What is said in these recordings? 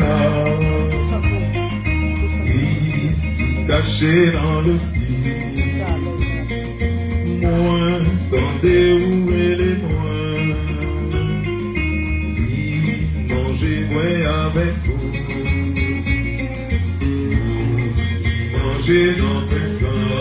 là, caché dans le ciel, moi, tendez où elle est loin, manger, moi avec vous, manger dans tes seins.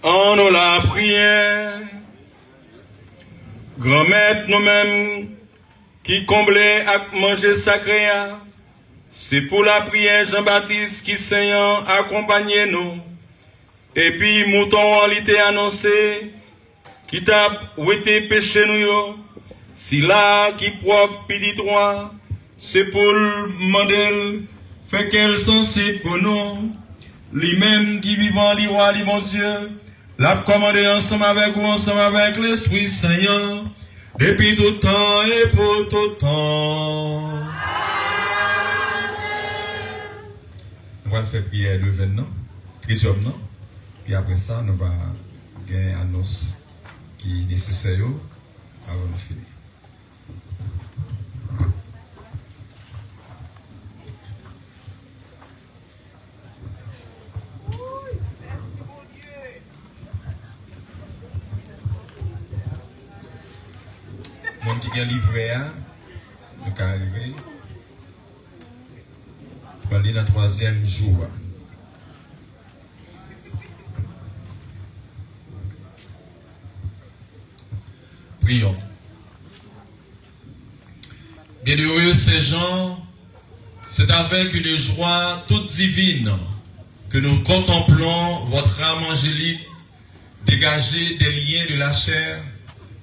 En nous la prière, grand maître nous-mêmes, qui comblait à manger sacré, c'est pour la prière Jean-Baptiste qui saignant accompagner nous. Et puis, mouton, il était annoncé, qui t'a ouété péché nous yo. Si là, qui propre, pidi toi, c'est pour le modèle, fait qu'elle censé pour nous. Lui-même qui vivant, li roi, li bon Dieu, l'a commandé ensemble avec vous, ensemble avec l'Esprit Saint, depuis tout temps et pour tout temps. On va faire prière le 20, non? Tritium, non? Puis après ça, nous va gagner une annonce qui est nécessaire avant de finir. Mon qui est livré, nous sommes arrivés. Pour aller dans le 3e jour. Prions. Bienheureux ces gens, c'est avec une joie toute divine que nous contemplons votre âme angélique dégagée des liens de la chair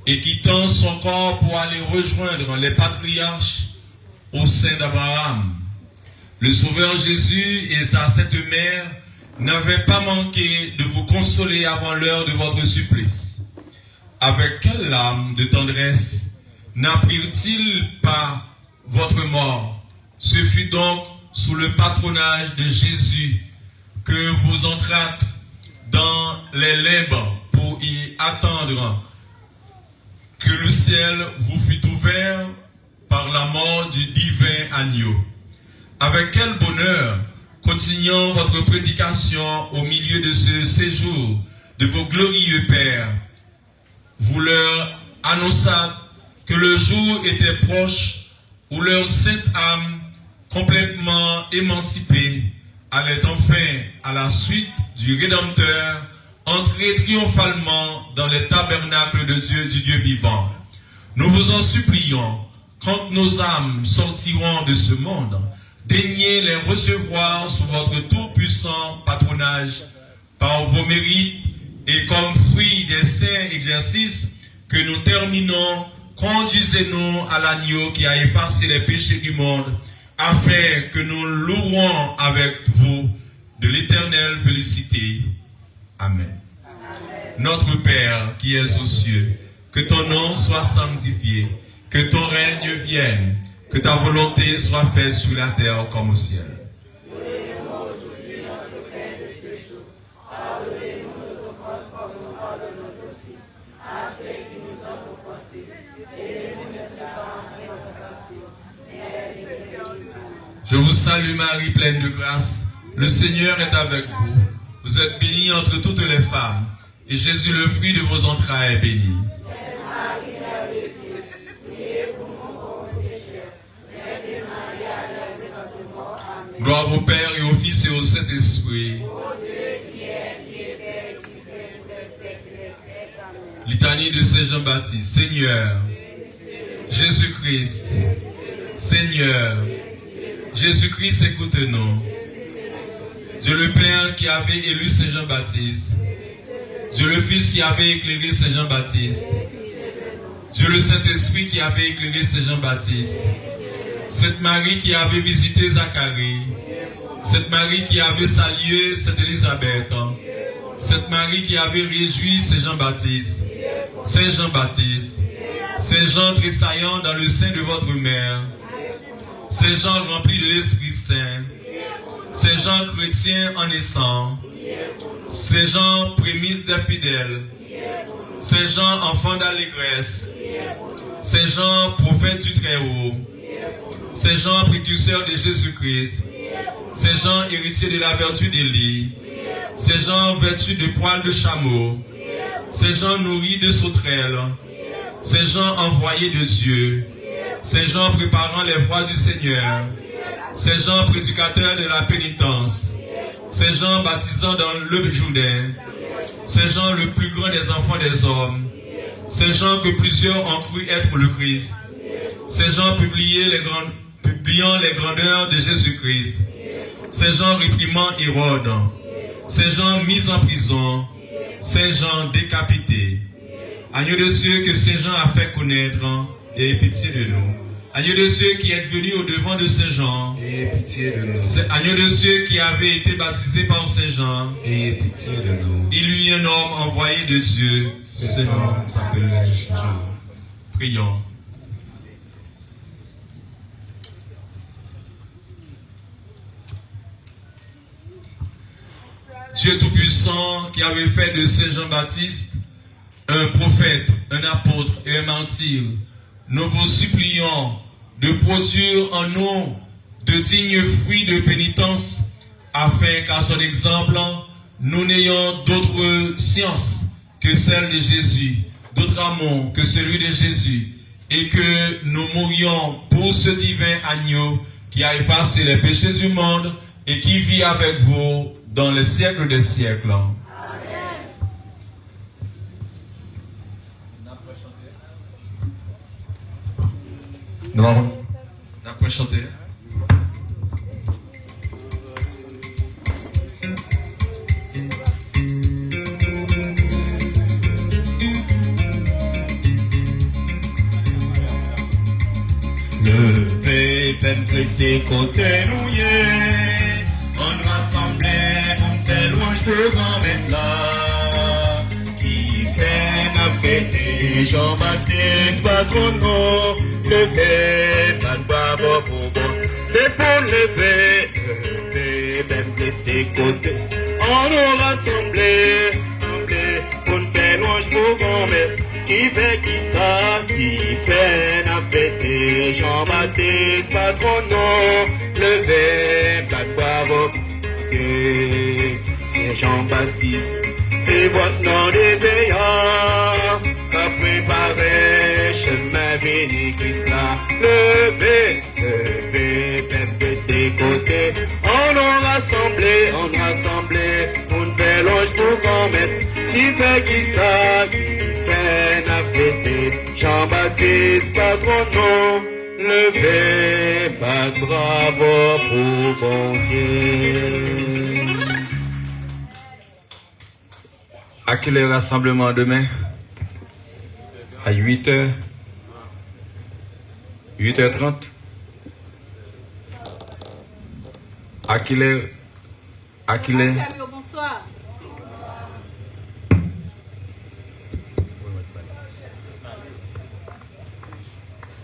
et quittant son corps pour aller rejoindre les patriarches au sein d'Abraham. Le Sauveur Jésus et sa Sainte Mère n'avaient pas manqué de vous consoler avant l'heure de votre supplice. Avec quelle âme de tendresse n'apprirent-ils pas votre mort? Ce fut donc sous le patronage de Jésus que vous entrâtes dans les limbes pour y attendre que le ciel vous fut ouvert par la mort du divin agneau. Avec quel bonheur, continuant votre prédication au milieu de ce séjour de vos glorieux pères, vous leur annonçâtes que le jour était proche où leur sainte âme, complètement émancipée, allait enfin, à la suite du Rédempteur, entrer triomphalement dans les tabernacles de Dieu, du Dieu vivant. Nous vous en supplions, quand nos âmes sortiront de ce monde, daignez les recevoir sous votre tout-puissant patronage par vos mérites et comme fruit des saints exercices que nous terminons, conduisez-nous à l'agneau qui a effacé les péchés du monde, afin que nous louerons avec vous de l'éternelle félicité. Amen. Notre Père qui es aux cieux, que ton nom soit sanctifié, que ton règne vienne, que ta volonté soit faite sur la terre comme au ciel. Donnez-nous aujourd'hui notre pain de ce jour. Pardonnez-nous nos offenses comme nous pardonnons aussi à ceux qui nous ont offensés. Et ne nous laissez pas entrer en tentation, mais délivre-nous. Je vous salue Marie, pleine de grâce. Le Seigneur est avec vous. Vous êtes bénie entre toutes les femmes, et Jésus, le fruit de vos entrailles, est béni. Sainte Marie, Mère de Dieu, priez pour nous pauvres pécheurs, maintenant et à l'heure de notre mort. Amen. Gloire au Père et au Fils et au Saint-Esprit. Ô Dieu qui est, qui était et qui fait pour les siècles des siècles. Amen. Litanie de Saint Jean-Baptiste. Seigneur, Jésus-Christ, Seigneur, Jésus-Christ, écoute-nous. Dieu le Père qui avait élu Saint Jean-Baptiste, Dieu le Fils qui avait éclairé Saint Jean-Baptiste, Dieu le Saint-Esprit qui avait éclairé Saint Jean-Baptiste, Sainte Marie qui avait visité Zacharie, Sainte Marie qui avait salué Sainte Élisabeth, Sainte Marie qui avait réjoui Saint Jean-Baptiste, Saint Jean-Baptiste, Saint Jean tressaillant dans le sein de votre mère, Saint Jean rempli de l'Esprit Saint, Saint Jean chrétien en naissant, Saint Jean prémisse des fidèles, Saint Jean enfant d'allégresse, Saint Jean prophète du Très-Haut, Saint Jean précurseur de Jésus-Christ, Saint Jean héritier de la vertu d'Élie, Saint Jean vêtu de poils de chameau, Saint Jean nourri de sauterelles, Saint Jean envoyé de Dieu, Saint Jean préparant les voies du Seigneur, Saint Jean prédicateur de la pénitence, Saint Jean baptisant dans le Jourdain, Saint Jean le plus grand des enfants des hommes, Saint Jean que plusieurs ont cru être le Christ, Saint Jean publiant les grandeurs de Jésus-Christ, Saint Jean réprimant Hérode, ces gens mis en prison, ces gens décapités. Agneau de Dieu que ces gens a fait connaître, et pitié de nous. Agneau de Dieu qui est venu au devant de ces gens, et pitié de nous. c'est Agneau de Dieu qui avait été baptisé par ces gens, Et pitié de nous. il lui est un homme envoyé de Dieu, ce nom s'appelle Jésus. Prions. Dieu Tout-Puissant qui avait fait de Saint Jean-Baptiste un prophète, un apôtre et un martyr, nous vous supplions de produire en nous de dignes fruits de pénitence, afin qu'à son exemple, nous n'ayons d'autres sciences que celle de Jésus, d'autre amour que celui de Jésus, et que nous mourions pour ce divin agneau qui a effacé les péchés du monde et qui vit avec vous dans les siècles des siècles. Nous allons chanter. Levez, peine pressé, côté nouillé. On rassemblé, on fait louange pour grand-mère là. Qui fait n'a fêté, Jean-Baptiste, patronneau. Levez, pas de bravo pour bon. C'est pour lever, peine pressé, côté. On nous rassemblé, on fait louange pour grand-mère. Qui fait n'a fêté, Jean-Baptiste, patronneau, levez, pas de bravo, c'est Jean-Baptiste, c'est votre nom d'éveillant, qu'a préparé chemin béni Christ là, levez, peuple de ses côtés, on nous rassemblé, on fait l'ange pour qu'on mette, qui fait n'a fêté, Jean-Baptiste, patronneau, levez, pas de bravo pour bon Dieu. À quel est le rassemblement demain? À 8h. 8h30. À quelle heure? Bonsoir.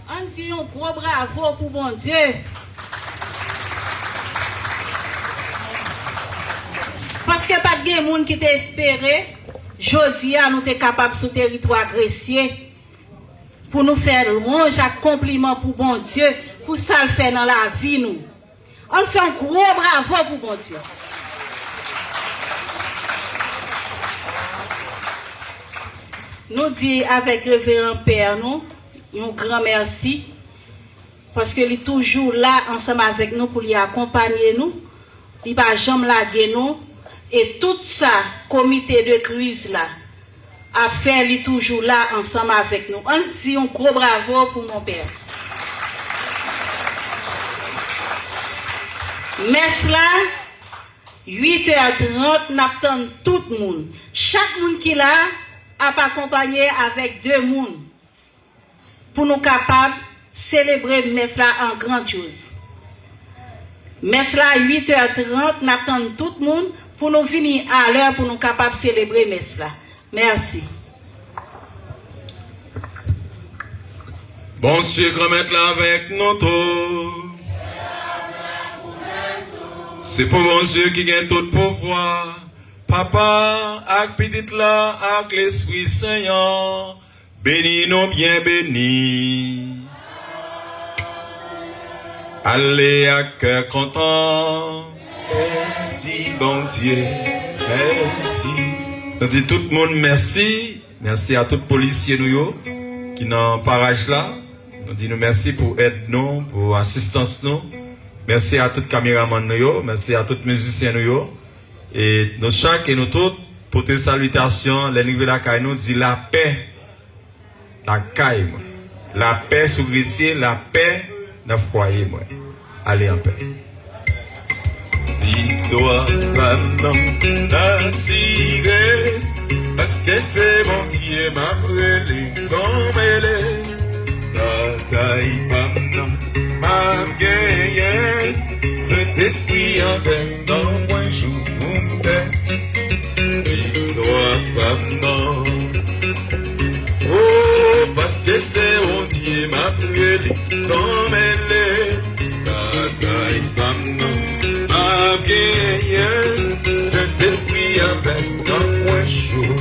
On dit un gros bravo pour mon Dieu. Parce que pas de gens qui t'espérait, jodi à nous t'es capable sur territoire grecier pour nous faire louange, accomplissement pour bon Dieu, pour ça le faire dans la vie nous. On fait un gros bravo pour bon Dieu. Nous dit avec révérend Père nous, un grand merci parce qu'il est toujours là ensemble avec nous pour lui accompagner nous, il va jamais laguer nous et tout ça comité de crise là a fait il toujours là ensemble avec nous. On dit un gros bravo pour mon père. Messe là 8h30 n'attend tout le monde. Chaque monde qui là a accompagné avec 2 monde pour nous capables de célébrer messe là en grandiose. Messe là 8h30 n'attend tout le monde pour nous venir à l'heure pour nous capables de célébrer messe là. Merci. Bon Dieu, remettre là avec nous tous. C'est pour bon Dieu qui gagne tout pouvoir. Papa, avec petite là, avec l'Esprit Saint, bénis nous bien bénis. Allez à cœur content. Merci, bon Dieu. Merci. Nous disons tout le monde merci. Merci à tous les policiers nous qui n'ont pas parage là. Nous disons merci pour aide nous, pour assistance nous. Merci à tous les caméramans nous. Merci à tous les musiciens nous. Et nous chaque et nous toutes pour tes salutations. Les niveaux de la caille nous dit la paix. La caille, moi. La paix sous grecier, la paix dans le foyer, moi. Allez en paix. Victoire maintenant d'assurer, parce que c'est mon Dieu m'a brûlé sans mêler. Bataille maintenant m'a gagné, cet esprit avec dans moi joue mon père. Victoire maintenant. Oh, parce que c'est mon Dieu m'a brûlé sans mêler. Bataille maintenant m'a gagné, cet esprit avec dans moi joue.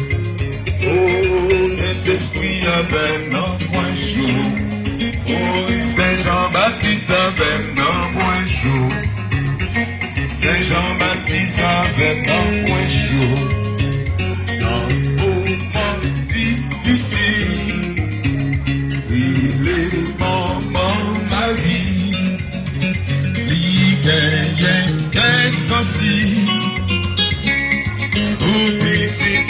Oh, cet esprit avec dans moi joue. Oh, Saint Jean-Baptiste avec dans moi joue. Saint Jean-Baptiste avec dans moi joue. Dans le moment difficile, il est maman ma vie. Il gagne un sensible. Ou petit